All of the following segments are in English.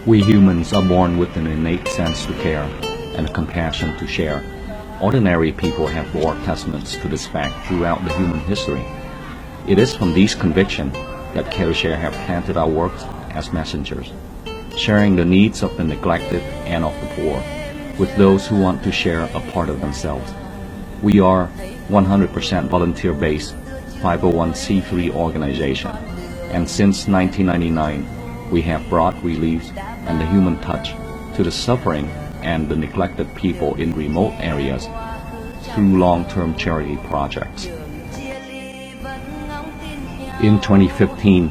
We humans are born with an innate sense to care and a compassion to share. Ordinary people have bore testaments to this fact throughout the human history. It is from these convictions that Care2Share have planted our works as messengers, sharing the needs of the neglected and of the poor with those who want to share a part of themselves. We are 100% volunteer-based 501c3 organization, and since 1999 we have brought relief and the human touch to the suffering and the neglected people in remote areas through long-term charity projects. In 2015,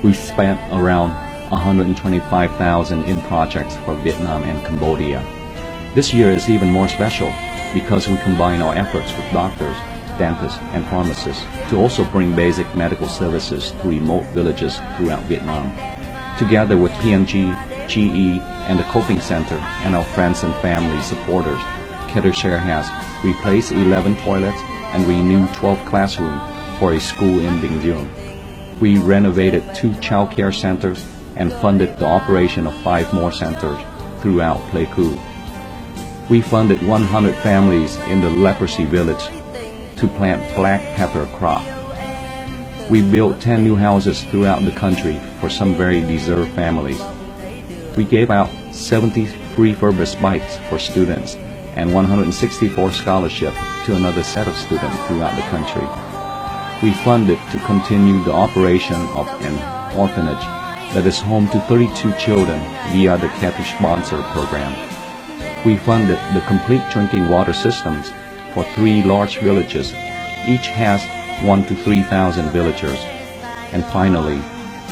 we spent around $125,000 in projects for Vietnam and Cambodia. This year is even more special because we combine our efforts with doctors, dentists, and pharmacists to also bring basic medical services to remote villages throughout Vietnam. Together with PNG, GE, and the Coping Center and our friends and family supporters, Care2Share has replaced 11 toilets and renewed 12 classrooms for a school in Bình Dương. We renovated 2 child care centers and funded the operation of 5 more centers throughout Pleiku. We funded 100 families in the leprosy village to plant black pepper crop. We built 10 new houses throughout the country for some very deserved families. We gave out 70 refurbished bikes for students and 164 scholarships to another set of students throughout the country. We funded to continue the operation of an orphanage that is home to 32 children via the Care2Share sponsor program. We funded the complete drinking water systems for 3 large villages. Each has 1,000 to 3,000 villagers. And finally,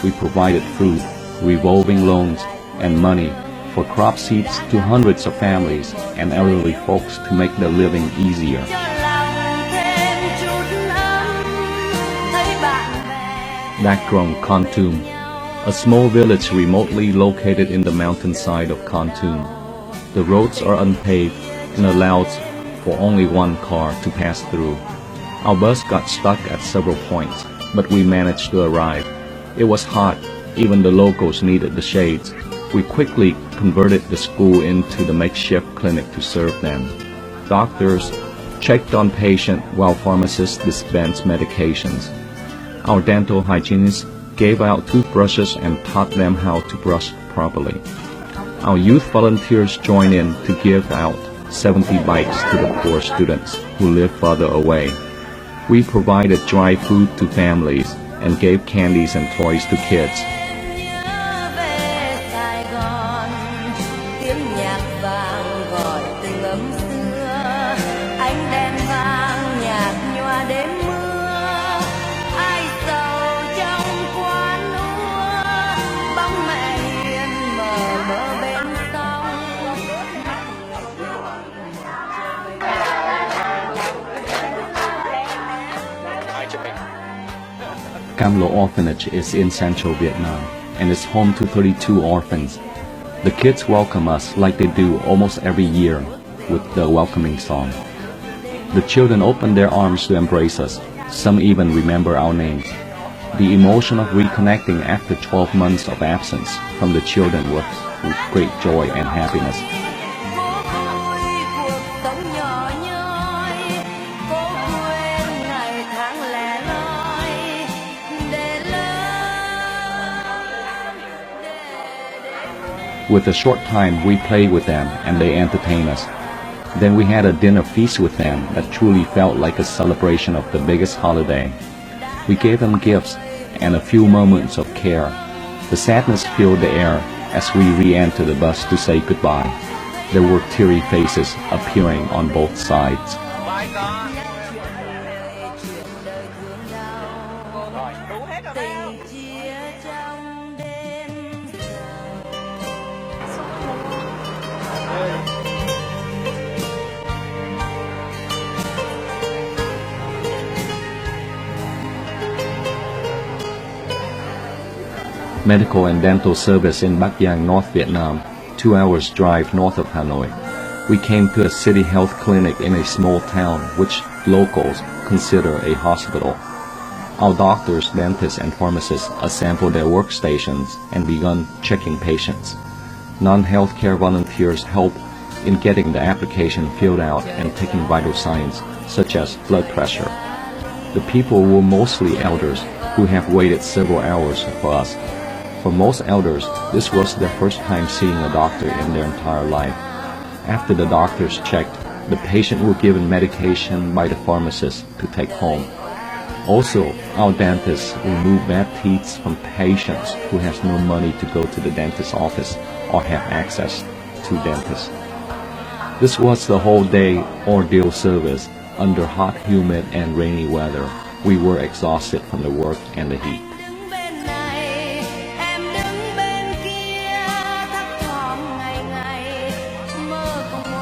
we provided food, revolving loans, and money for crop seeds to hundreds of families and elderly folks to make their living easier. Background Kon Tum, a small village remotely located in the mountainside of Kon Tum. The roads are unpaved and allows for only one car to pass through. Our bus got stuck at several points, but we managed to arrive. It was hot, even the locals needed the shades. We quickly converted the school into the makeshift clinic to serve them. Doctors checked on patients while pharmacists dispensed medications. Our dental hygienists gave out toothbrushes and taught them how to brush properly. Our youth volunteers joined in to give out 70 bikes to the poor students who live farther away. We provided dry food to families and gave candies and toys to kids. Cam Lo Orphanage is in central Vietnam and is home to 32 orphans. The kids welcome us like they do almost every year with the welcoming song. The children open their arms to embrace us. Some even remember our names. The emotion of reconnecting after 12 months of absence from the children was with great joy and happiness. With a short time, we played with them and they entertained us. Then we had a dinner feast with them that truly felt like a celebration of the biggest holiday. We gave them gifts and a few moments of care. The sadness filled the air as we re-entered the bus to say goodbye. There were teary faces appearing on both sides. Medical and dental service in Bac Giang, North Vietnam, 2 hours drive north of Hanoi. We came to a city health clinic in a small town which locals consider a hospital. Our doctors, dentists, and pharmacists assembled their workstations and began checking patients. Non-healthcare volunteers help in getting the application filled out and taking vital signs such as blood pressure. The people were mostly elders who have waited several hours for us. For most elders, this was their first time seeing a doctor in their entire life. After the doctors checked, the patient were given medication by the pharmacist to take home. Also, our dentists remove bad teeth from patients who has no money to go to the dentist's office or have access to dentists. This was the whole day ordeal service under hot, humid, and rainy weather. We were exhausted from the work and the heat.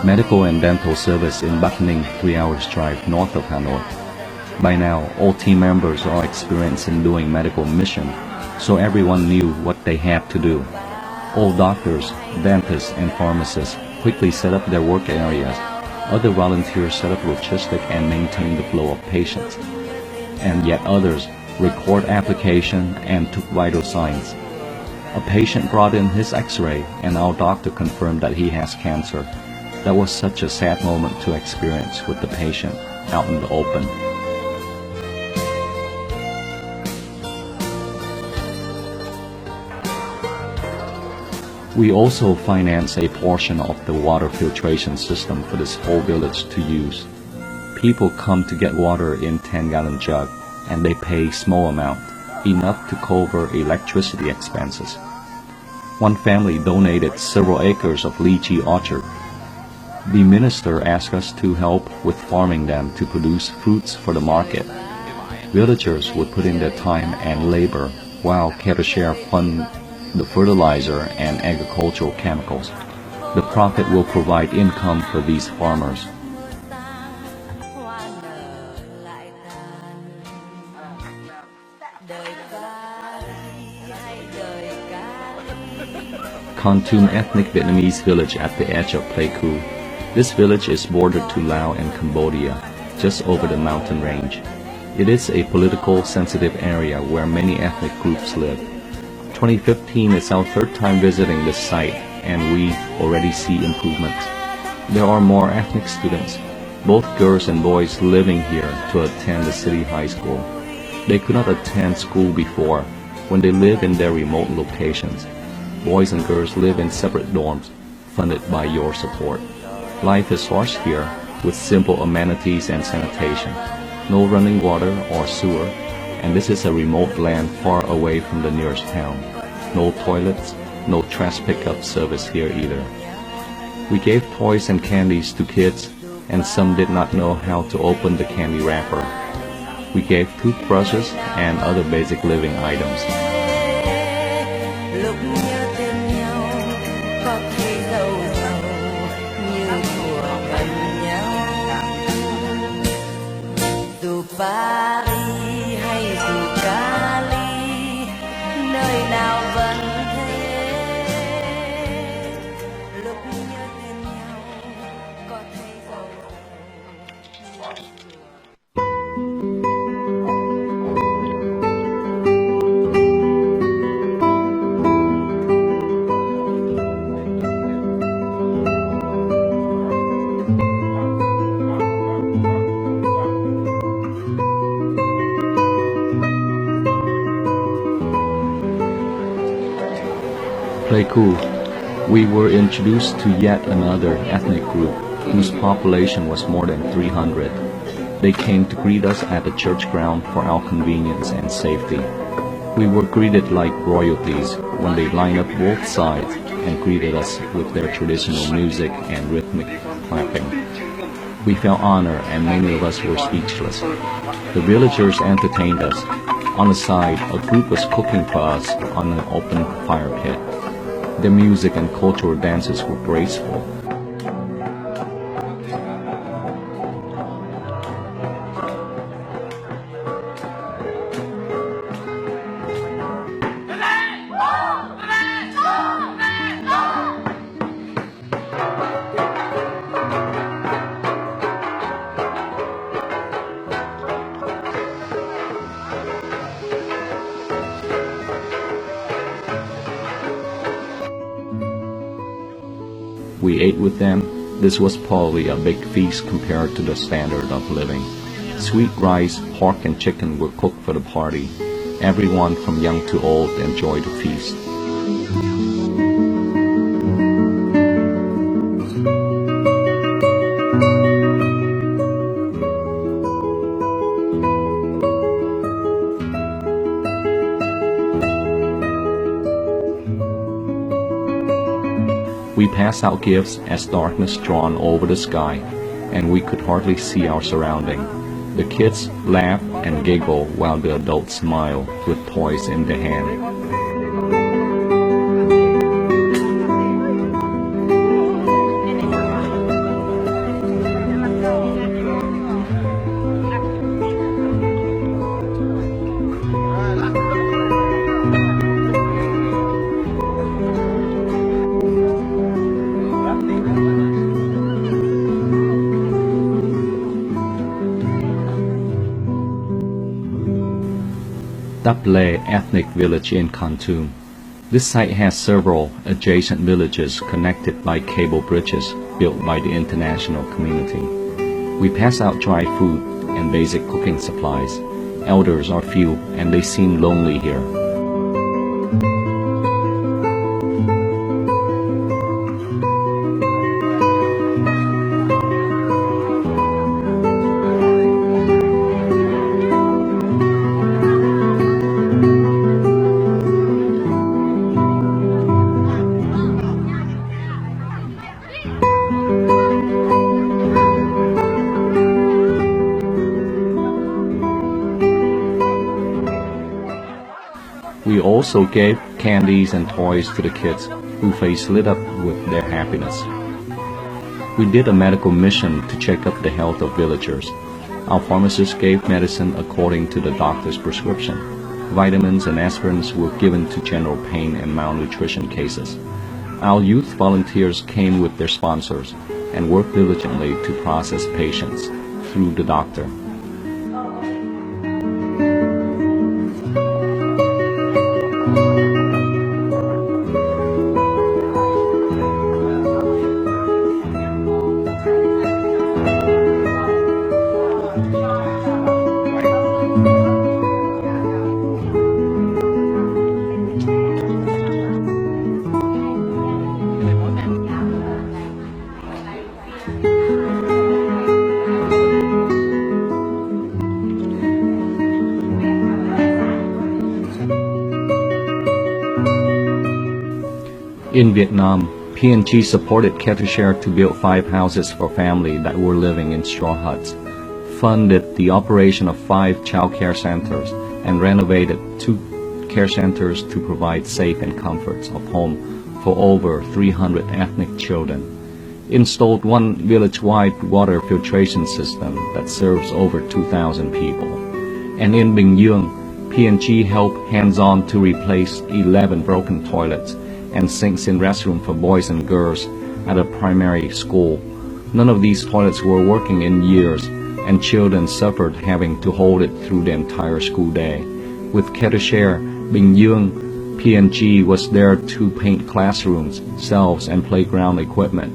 Medical and dental service in Bắc Ninh, 3 hours drive north of Hanoi. By now, all team members are experienced in doing medical mission, so everyone knew what they had to do. All doctors, dentists, and pharmacists quickly set up their work areas. Other volunteers set up logistics and maintained the flow of patients. And yet others record application and took vital signs. A patient brought in his x-ray and our doctor confirmed that he has cancer. That was such a sad moment to experience with the patient out in the open. We also finance a portion of the water filtration system for this whole village to use. People come to get water in 10-gallon jug and they pay small amount, enough to cover electricity expenses. One family donated several acres of lychee orchard. The minister asked us to help with farming them to produce fruits for the market. Villagers would put in their time and labor while Care2Share fund the fertilizer and agricultural chemicals. The profit will provide income for these farmers. Kontum ethnic Vietnamese village at the edge of Pleiku. This village is bordered to Laos and Cambodia, just over the mountain range. It is a political sensitive area where many ethnic groups live. 2015 is our third time visiting this site and we already see improvements. There are more ethnic students, both girls and boys living here to attend the city high school. They could not attend school before when they live in their remote locations. Boys and girls live in separate dorms, funded by your support. Life is harsh here, with simple amenities and sanitation. No running water or sewer, and this is a remote land far away from the nearest town. No toilets, no trash pickup service here either. We gave toys and candies to kids, and some did not know how to open the candy wrapper. We gave toothbrushes and other basic living items. Paris hay dù Cali, nơi nào vẫn thế. Lúc nhớ tên nhau có thấy dấu. Pleiku, we were introduced to yet another ethnic group whose population was more than 300. They came to greet us at the church ground for our convenience and safety. We were greeted like royalties when they lined up both sides and greeted us with their traditional music and rhythmic clapping. We felt honor and many of us were speechless. The villagers entertained us. On the side, a group was cooking for us on an open fire pit. Their music and cultural dances were graceful. We ate with them. This was probably a big feast compared to the standard of living. Sweet rice, pork and chicken were cooked for the party. Everyone from young to old enjoyed the feast. We passed out gifts as darkness drawn over the sky, and we could hardly see our surrounding. The kids laugh and giggle while the adults smile with toys in their hand. Taple ethnic village in Khartoum. This site has several adjacent villages connected by cable bridges built by the international community. We pass out dry food and basic cooking supplies. Elders are few and they seem lonely here. We also gave candies and toys to the kids, whose faces lit up with their happiness. We did a medical mission to check up the health of villagers. Our pharmacists gave medicine according to the doctor's prescription. Vitamins and aspirins were given to general pain and malnutrition cases. Our youth volunteers came with their sponsors and worked diligently to process patients through the doctor. In Vietnam, P&G supported Care2Share to build 5 houses for families that were living in straw huts, funded the operation of 5 child care centers, and renovated 2 care centers to provide safe and comforts of home for over 300 ethnic children, installed 1 village-wide water filtration system that serves over 2,000 people. And in Bình Dương, P&G helped hands-on to replace 11 broken toilets and sinks in restroom for boys and girls at a primary school. None of these toilets were working in years, and children suffered having to hold it through the entire school day. With Care2Share, Bình Dương, P&G was there to paint classrooms, shelves, and playground equipment.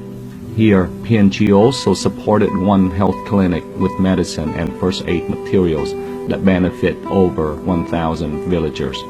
Here, P&G also supported 1 health clinic with medicine and first aid materials that benefit over 1,000 villagers.